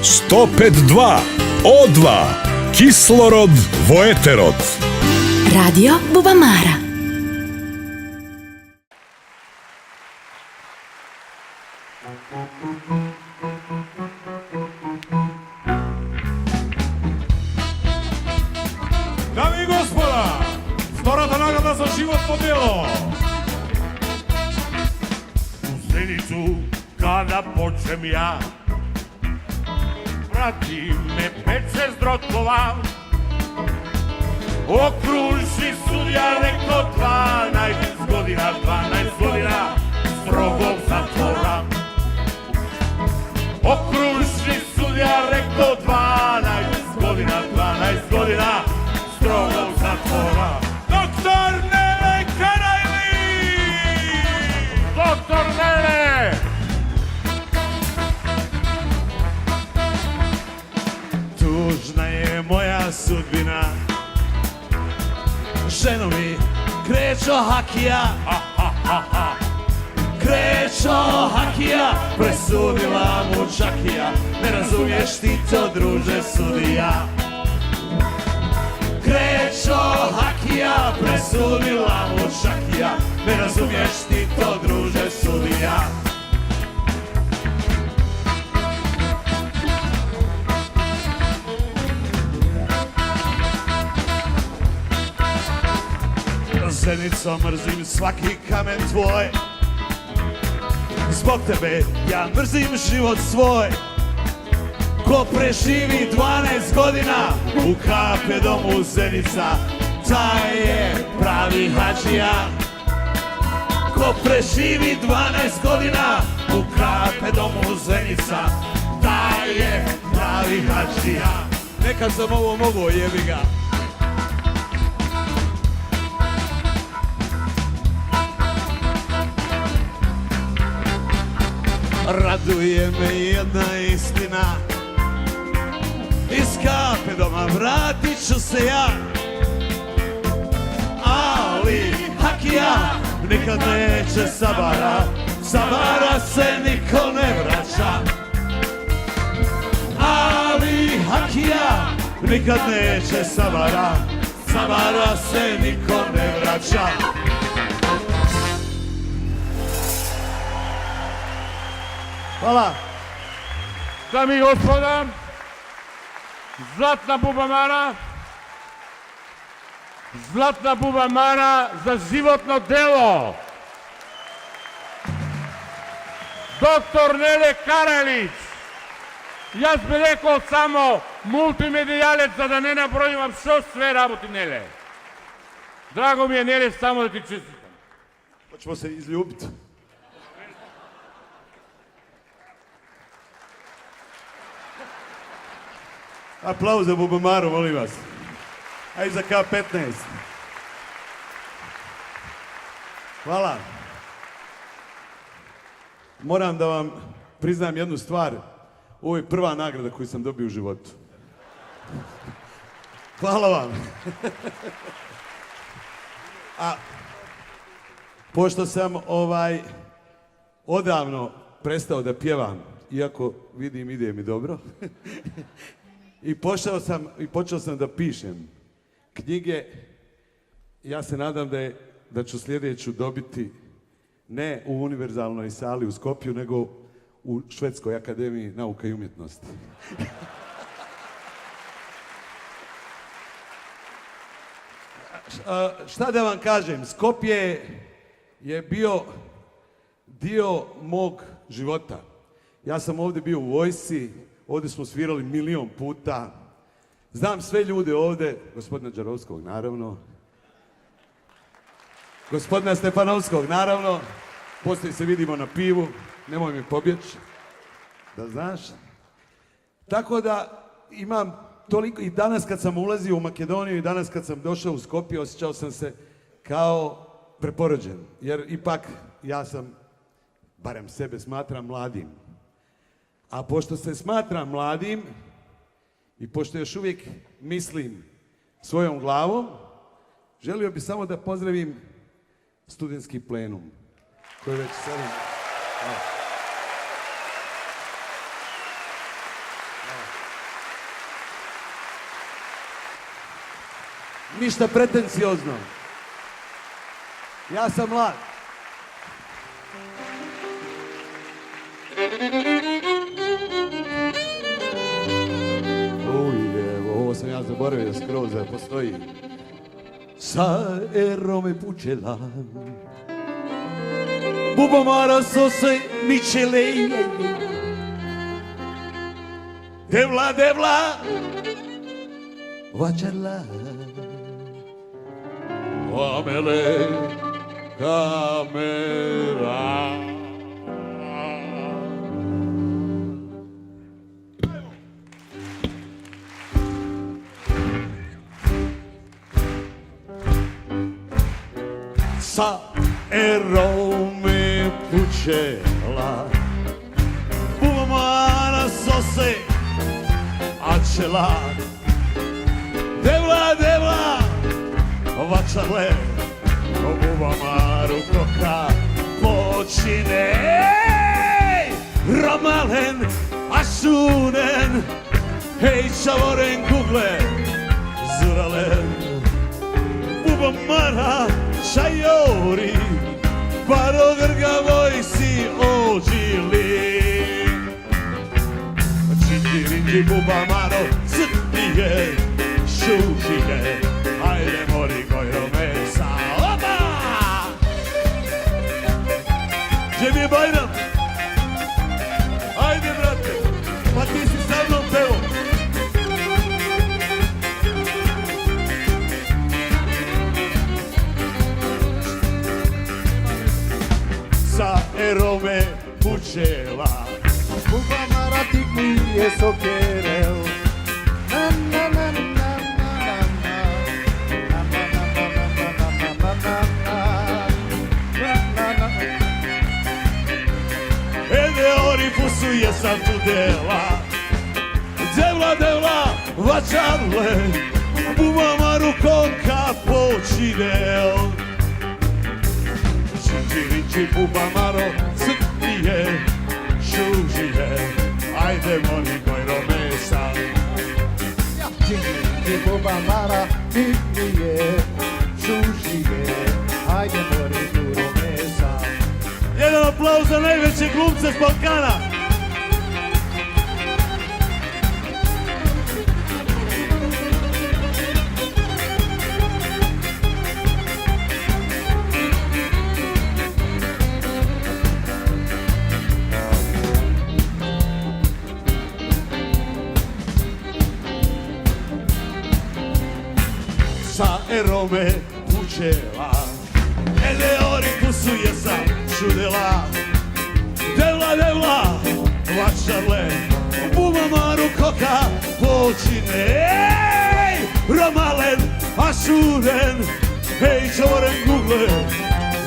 105.2 O2 Kislorod Voeterod. Radio Bubamara. Dame i gospoda, втората награда за животно дело. U Zenicu kada počem ja, prati me 5-6 drotova, okruži sudija rekao 12 godina strogog zatvora. Okruži sudija rekao 12 godina strogog zatvora. Doktor Nele Karajli! Doktor Nele! Tužna je moja sudbina, ženo mi Krečo Hakija, Krečo Hakija, presudila mu čakija, ne razumiješ ti to, druže sudija. Krečo Hakija, presudila mu čakija, ne razumiješ ti to, druže sudija. Zenico, mrzim svaki kamen tvoj, zbog tebe ja mrzim život svoj. Ko preživi 12 godina u KP domu Zenica, taj je pravi hadžija. Ko preživi 12 godina u KP domu Zenica, taj je pravi hadžija. Nekad sam ovo mogao, jebi ga. Raduje me jedna istina, iz KP doma vratit ću se ja, ali Hakija nikad neće Sabara, Sabara se niko ne vraća. Ali Hakija nikad neće Sabara, Sabara se niko ne vraća. Hvala. Dame i gospoda, Zlatna Bubamara za životno delo. Doktor Nele Karajlić. Ja bih rekao samo multimedijalec, za da ne nabrojim vam sve raboti Nele. Drago mi je, Nele, samo da ti čestitam. Hoćemo se izljubiti. Aplauz za Bubamaru, molim vas. A i za K15. Hvala. Moram da vam priznam jednu stvar. Ovo je prva nagrada koju sam dobio u životu. Hvala vam. A pošto sam odavno prestao da pjevam, iako vidim ide mi dobro, i počeo sam da pišem knjige. Ja se nadam da ću sljedeću dobiti ne u univerzalnoj sali u Skopju, nego u Švedskoj akademiji nauka i umjetnosti. Šta da vam kažem, Skopje je bio dio mog života. Ja sam ovdje bio u vojsci, ovdje smo svirali 1.000.000 puta. Znam sve ljude ovdje, gospodina Đarovskog naravno, gospodina Stefanovskog naravno, poslije se vidimo na pivu, nemoj mi pobjeći, da znaš. Tako da imam toliko, i danas kad sam ulazio u Makedoniju i danas kad sam došao u Skopje, osjećao sam se kao preporođen, jer ipak ja sam, barem sebe smatram mladim. A pošto se smatram mladim i pošto još uvijek mislim svojom glavom, želio bih samo da pozdravim studentski plenum koji već sedim. Ništa pretenciozno. Ja sam mlad. Ovo sam ja zaboravio skroz da postoji. Sa erome pučela Bubamara sose mičele Devla, devla Vačala Amele kamera Sa erome pučela Bubamara sose Ačela Devla, devla Vačale Bubamaru koka počine Ramalen Asunen Hej čavoren gugle Zuralen Bubamara Šajori Paro grgavoj si ođili Činđirinđi Bubamaro Crtije Šužije Ajde mori gojro mesa Opa! Gdje mi je Bajram? Ajde brate Pa ti si sa mnom pevo Sa erome pučela Bubamara ti nije sokerel Na na na na Ede orifusu jesam tu dela Devla, devla, vačarle Bubamaru koka počinel Činđirinđi Bubamaro crtije Šužije Ajde moni gojro mesa Činđirinđi Bubamara ti nije Šužije Ajde mori gojro mesa Jedan aplauz za najveće glumce s Balkana. Sa erome pučela Eleori kusuje sam čudela Devla, devla, vačarle Bubamaru koka počine Ej, Ramalen, Ašuren Hej, čavoren gugle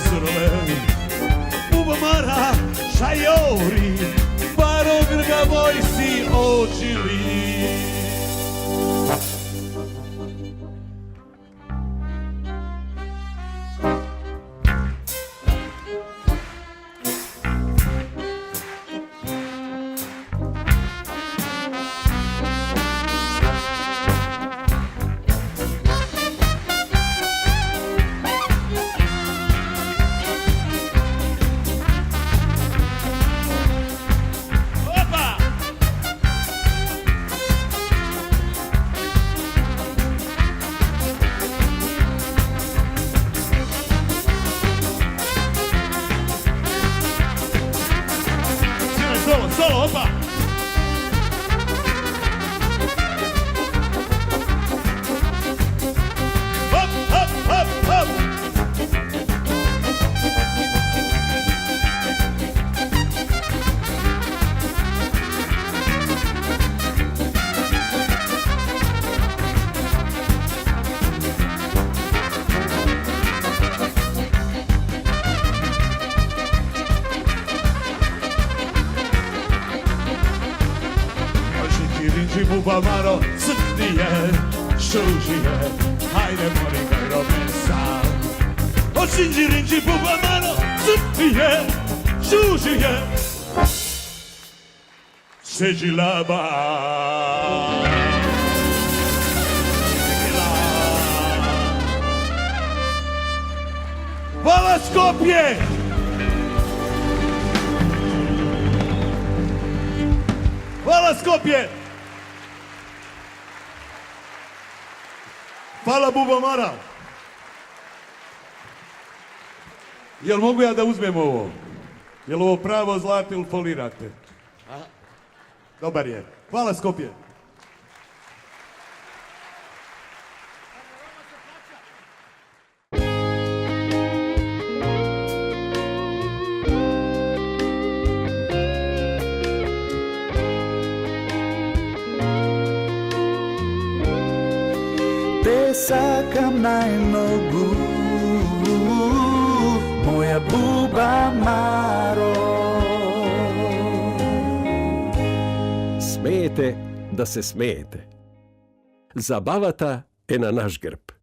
Zrlen Bubamara, šajori Paro grgavoj si očili Solo, opa! Hop, hop, hop, hop! Bubamaro crtije, šužije, hajde mori gojro mesa. O činđirinđi Bubamaro crtije, šužije, se džilaba. Hvala Skopje! Hvala Skopje! Hvala Bubamara! Jel mogu ja da uzmem ovo? Jel ovo pravo zlato ili folirate? Dobar je. Hvala Skopje! Te sakam najnogu, moja Bubamaro. Smijete da se smijete. Zabavata je na naš grb.